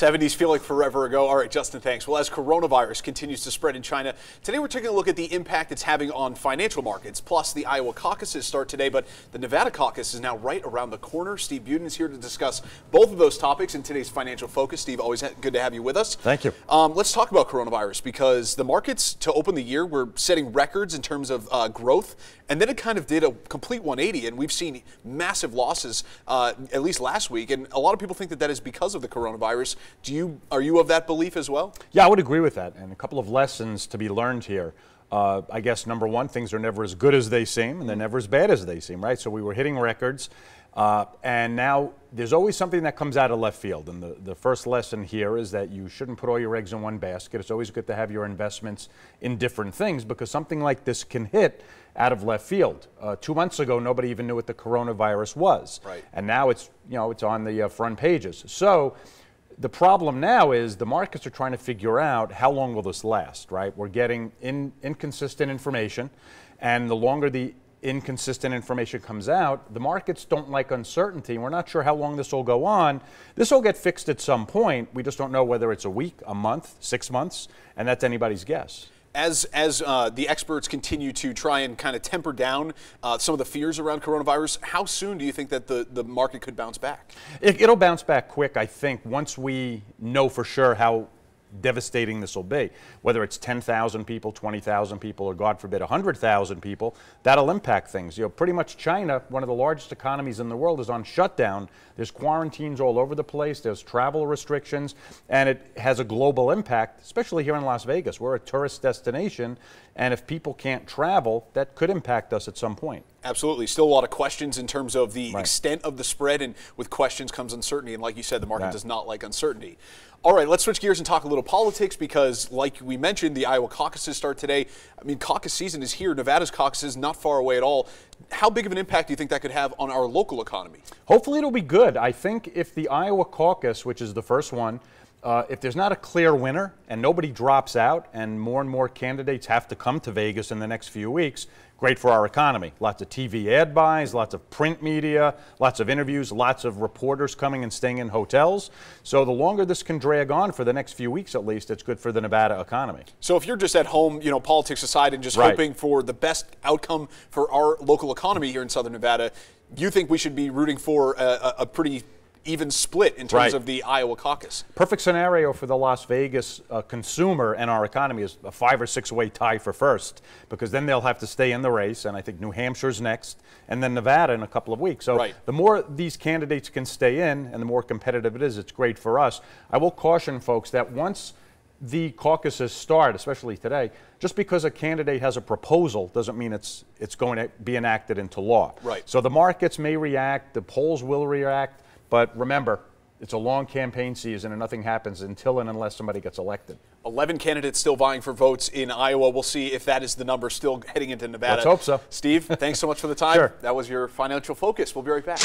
70s feel like forever ago. All right, Justin, thanks. Well, as coronavirus continues to spread in China, today we're taking a look at the impact it's having on financial markets. Plus, the Iowa caucuses start today, but the Nevada caucus is now right around the corner. Steve Budin is here to discuss both of those topics in today's Financial Focus. Steve, always good to have you with us. Thank you. Let's talk about coronavirus, because the markets to open the year were setting records in terms of growth, and then it kind of did a complete 180, and we've seen massive losses, at least last week, and a lot of people think that that is because of the coronavirus. Are you of that belief as well? Yeah, I would agree with that. And a couple of lessons to be learned here. I guess number one, things are never as good as they seem, and they're never as bad as they seem, right? So we were hitting records, and now there's always something that comes out of left field. And the first lesson here is that you shouldn't put all your eggs in one basket. It's always good to have your investments in different things, because something like this can hit out of left field. 2 months ago, nobody even knew what the coronavirus was. Right. And now it's on the front pages. So the problem now is the markets are trying to figure out how long will this last, right? We're getting inconsistent information, and the longer the inconsistent information comes out, the markets don't like uncertainty. We're not sure how long this will go on. This will get fixed at some point. We just don't know whether it's a week, a month, 6 months, and that's anybody's guess. As the experts continue to try and kind of temper down some of the fears around coronavirus, how soon do you think that the market could bounce back? It'll bounce back quick, I think, once we know for sure how devastating this will be. Whether it's 10,000 people, 20,000 people, or God forbid 100,000 people, that'll impact things. Pretty much China, one of the largest economies in the world, is on shutdown. There's quarantines all over the place. There's travel restrictions, and it has a global impact, especially here in Las Vegas. We're a tourist destination, and if people can't travel, that could impact us at some point. Absolutely. Still a lot of questions in terms of the extent of the spread, and with questions comes uncertainty, and like you said, the market does not like uncertainty. All right, let's switch gears and talk a little politics, because like we mentioned, the Iowa caucuses start today. I mean, caucus season is here. Nevada's caucus is not far away at all. How big of an impact do you think that could have on our local economy? Hopefully it'll be good. I think if the Iowa caucus, which is the first one, if there's not a clear winner and nobody drops out and more candidates have to come to Vegas in the next few weeks, great for our economy. Lots of TV ad buys, lots of print media, lots of interviews, lots of reporters coming and staying in hotels. So the longer this can drag on, for the next few weeks at least, it's good for the Nevada economy. So if you're just at home, politics aside, and just hoping for the best outcome for our local economy here in Southern Nevada, you think we should be rooting for a pretty even split in terms of the Iowa caucus? Perfect scenario for the Las Vegas consumer and our economy is a 5 or 6 way tie for first, because then they'll have to stay in the race, and I think New Hampshire's next, and then Nevada in a couple of weeks. So the more these candidates can stay in and the more competitive it is, it's great for us. I will caution folks that once the caucuses start, especially today, just because a candidate has a proposal doesn't mean it's going to be enacted into law. Right. So the markets may react, the polls will react, but remember, it's a long campaign season and nothing happens until and unless somebody gets elected. 11 candidates still vying for votes in Iowa. We'll see if that is the number still heading into Nevada. Let's hope so. Steve, thanks so much for the time. Sure. That was your Financial Focus. We'll be right back.